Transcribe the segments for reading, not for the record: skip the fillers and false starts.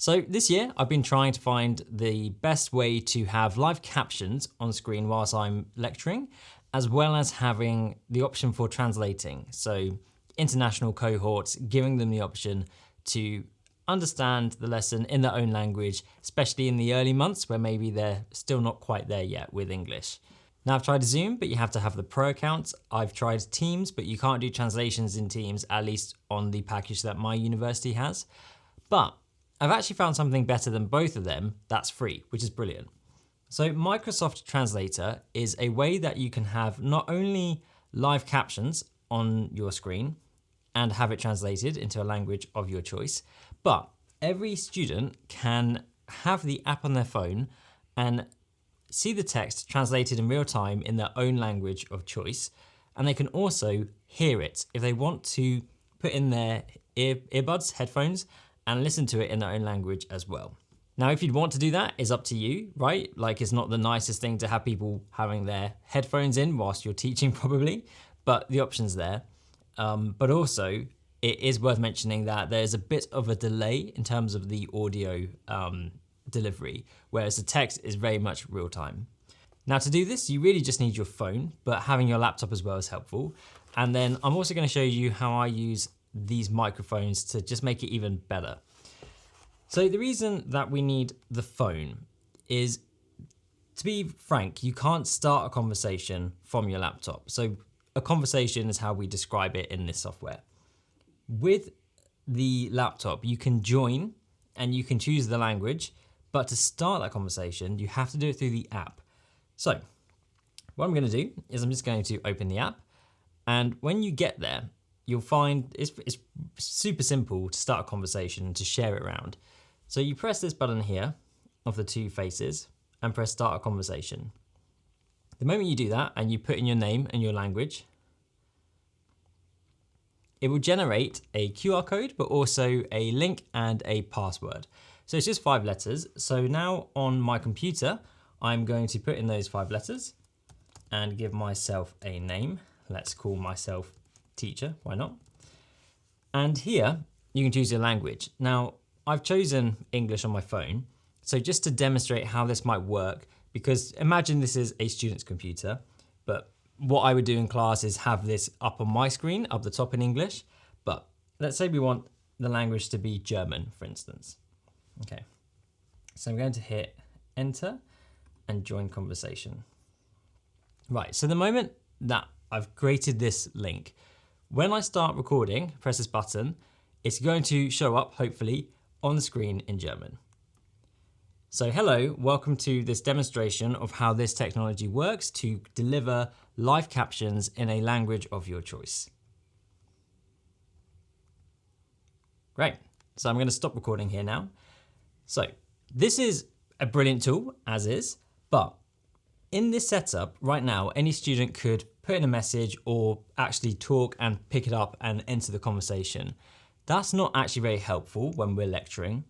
So this year I've been trying to find the best way to have live captions on screen whilst I'm lecturing, as well as having the option for translating. So international cohorts, giving them the option to understand the lesson in their own language, especially in the early months where maybe they're still not quite there yet with English. Now I've tried Zoom, but you have to have the Pro account. I've tried Teams, but you can't do translations in Teams, at least on the package that my university has. But I've actually found something better than both of them that's free, which is brilliant. So Microsoft Translator is a way that you can have not only live captions on your screen and have it translated into a language of your choice, but every student can have the app on their phone and see the text translated in real time in their own language of choice. And they can also hear it if they want to put in their earbuds, headphones, and listen to it in their own language as well. Now, if you'd want to do that, is up to you, right? Like, it's not the nicest thing to have people having their headphones in whilst you're teaching probably, but the option's there. But also, it is worth mentioning that there's a bit of a delay in terms of the audio delivery, whereas the text is very much real time. Now, to do this, you really just need your phone, but having your laptop as well is helpful. And then I'm also going to show you how I use these microphones to just make it even better. So the reason that we need the phone is, to be frank, you can't start a conversation from your laptop. So a conversation is how we describe it in this software. With the laptop, you can join and you can choose the language, but to start that conversation, you have to do it through the app. So what I'm going to do is I'm just going to open the app, and when you get there, you'll find it's super simple to start a conversation and to share it around. So you press this button here of the two faces and press start a conversation. The moment you do that and you put in your name and your language, it will generate a QR code, but also a link and a password. So it's just 5 letters. So now on my computer, I'm going to put in those 5 letters and give myself a name. Let's call myself teacher, why not? And here you can choose your language. Now I've chosen English on my phone. So just to demonstrate how this might work, because imagine this is a student's computer, but what I would do in class is have this up on my screen, up the top in English. But let's say we want the language to be German, for instance. Okay, so I'm going to hit enter and join conversation. Right, so the moment that I've created this link, when I start recording, press this button, it's going to show up, hopefully, on the screen in German. So hello, welcome to this demonstration of how this technology works to deliver live captions in a language of your choice. Great, so I'm going to stop recording here now. So this is a brilliant tool, as is, but in this setup right now, any student could put in a message or actually talk and pick it up and enter the conversation. That's not actually very helpful when we're lecturing.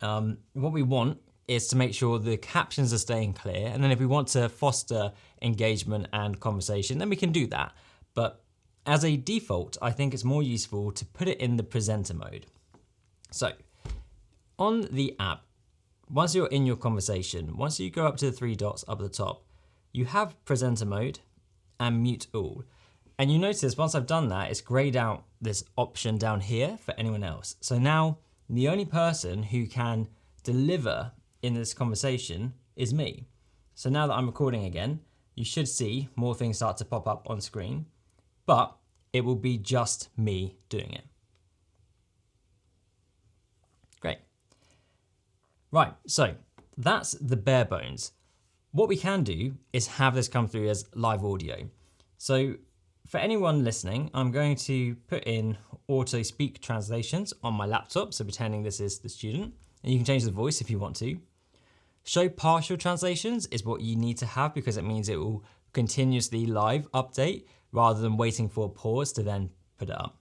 What we want is to make sure the captions are staying clear, and then if we want to foster engagement and conversation, then we can do that. But as a default, I think it's more useful to put it in the presenter mode. So on the app, once you're in your conversation, once you go up to the 3 dots up at the top, you have presenter mode and mute all. And you notice once I've done that, it's grayed out this option down here for anyone else. So now the only person who can deliver in this conversation is me. So now that I'm recording again, you should see more things start to pop up on screen, but it will be just me doing it. Great. Right, so that's the bare bones. What we can do is have this come through as live audio. So for anyone listening, I'm going to put in auto speak translations on my laptop, so pretending this is the student, and you can change the voice if you want to. Show partial translations is what you need to have, because it means it will continuously live update rather than waiting for a pause to then put it up.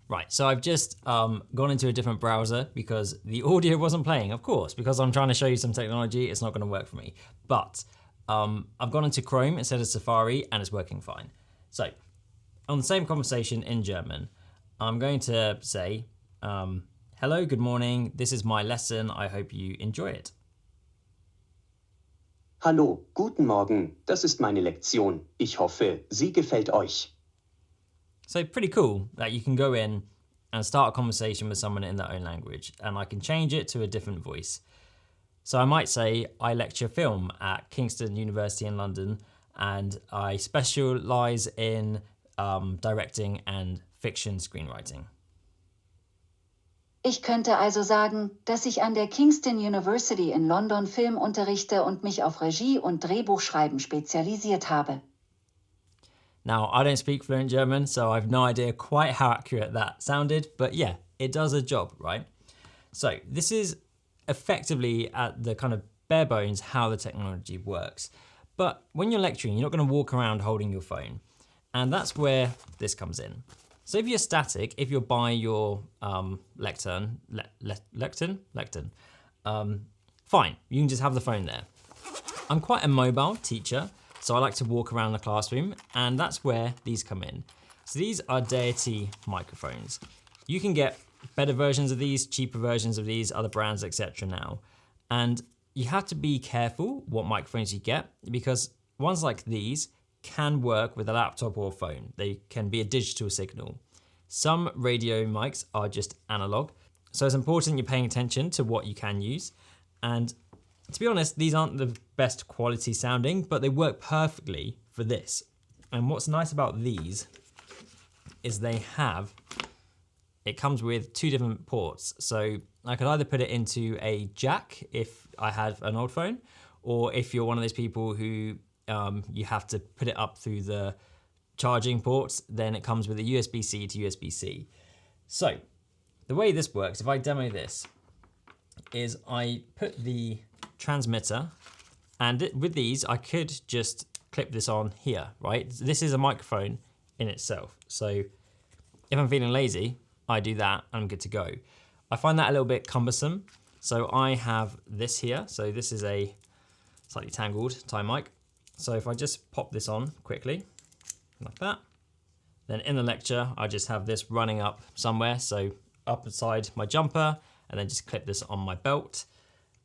Right, so I've just gone into a different browser because the audio wasn't playing, of course, because I'm trying to show you some technology, it's not going to work for me. But I've gone into Chrome instead of Safari and it's working fine. So on the same conversation in German, I'm going to say, Hello, good morning. This is my lesson. I hope you enjoy it. Hallo, guten Morgen. Das ist meine Lektion. Ich hoffe, sie gefällt euch. So pretty cool that you can go in and start a conversation with someone in their own language, and I can change it to a different voice. So I might say, I lecture film at Kingston University in London, and I specialise in directing and fiction screenwriting. Ich könnte also sagen, dass ich an der Kingston University in London Film unterrichte und mich auf Regie und Drehbuchschreiben spezialisiert habe. Now, I don't speak fluent German, so I've no idea quite how accurate that sounded, but yeah, it does a job, right? So this is effectively at the kind of bare bones how the technology works. But when you're lecturing, you're not going to walk around holding your phone. And that's where this comes in. So if you're static, if you're by your lectern, fine, you can just have the phone there. I'm quite a mobile teacher, so I like to walk around the classroom, and that's where these come in. So these are Deity microphones. You can get better versions of these, cheaper versions of these, other brands, etc. now. And you have to be careful what microphones you get, because ones like these can work with a laptop or a phone. They can be a digital signal. Some radio mics are just analog, so it's important you're paying attention to what you can use. And to be honest, these aren't the best quality sounding, but they work perfectly for this. And what's nice about these is it comes with two different ports. So I could either put it into a jack if I have an old phone, or if you're one of those people who you have to put it up through the charging ports, then it comes with a USB-C to USB-C. So the way this works, if I demo this, is I put the transmitter, and with these, I could just clip this on here, right? This is a microphone in itself. So if I'm feeling lazy, I do that and I'm good to go. I find that a little bit cumbersome. So I have this here. So this is a slightly tangled tie mic. So if I just pop this on quickly, like that, then in the lecture, I just have this running up somewhere. So up inside my jumper, and then just clip this on my belt.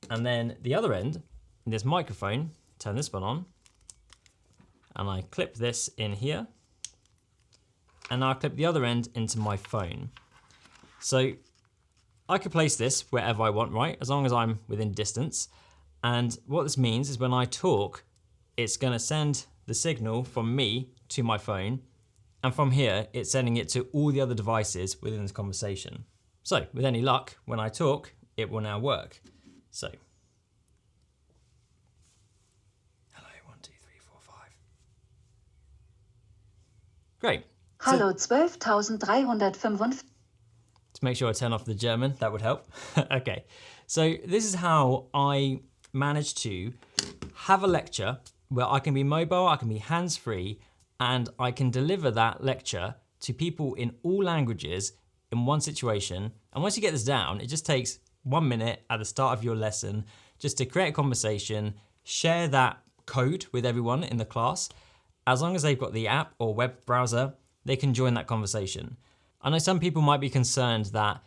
And then the other end, this microphone, turn this one on, and I clip this in here, and I'll clip the other end into my phone. So I could place this wherever I want, right? As long as I'm within distance. And what this means is when I talk, it's gonna send the signal from me to my phone, and from here, it's sending it to all the other devices within this conversation. So with any luck, when I talk, it will now work. So, hello, 1, 2, 3, 4, 5. Great. Hallo, 12.355. To make sure I turn off the German, that would help. Okay, so this is how I managed to have a lecture where I can be mobile, I can be hands-free, and I can deliver that lecture to people in all languages in one situation. And once you get this down, it just takes 1 minute at the start of your lesson just to create a conversation, share that code with everyone in the class. As long as they've got the app or web browser, they can join that conversation. I know some people might be concerned that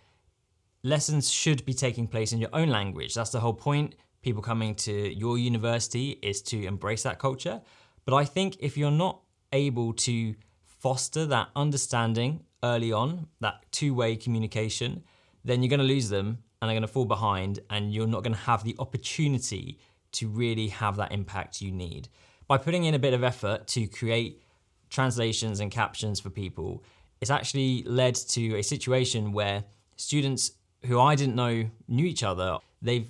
lessons should be taking place in your own language. That's the whole point. People coming to your university is to embrace that culture. But I think if you're not able to foster that understanding early on, that two-way communication, then you're going to lose them and they're going to fall behind, and you're not going to have the opportunity to really have that impact you need. By putting in a bit of effort to create translations and captions for people, it's actually led to a situation where students who I didn't know knew each other, they've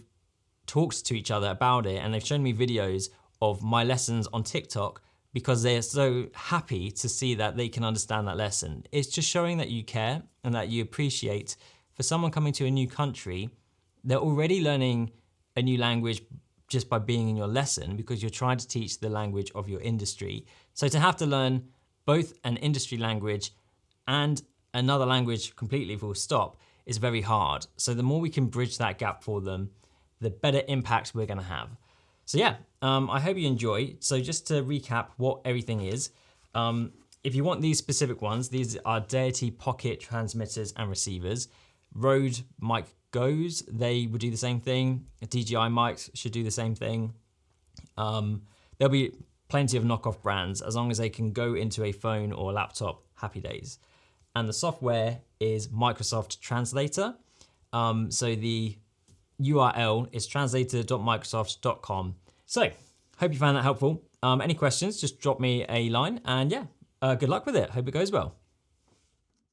talked to each other about it, and they've shown me videos of my lessons on TikTok because they're so happy to see that they can understand that lesson. It's just showing that you care and that you appreciate. For someone coming to a new country, they're already learning a new language just by being in your lesson because you're trying to teach the language of your industry. So to have to learn both an industry language and another language completely full stop is very hard. So the more we can bridge that gap for them, the better impact we're gonna have. So yeah, I hope you enjoy. So just to recap what everything is, if you want these specific ones, these are Deity pocket transmitters and receivers, Rode mic goes, they would do the same thing. DJI mics should do the same thing. There'll be plenty of knockoff brands as long as they can go into a phone or a laptop, happy days. And the software is Microsoft Translator. So the URL is translator.microsoft.com. So, hope you found that helpful. Any questions, just drop me a line, and yeah, good luck with it. Hope it goes well.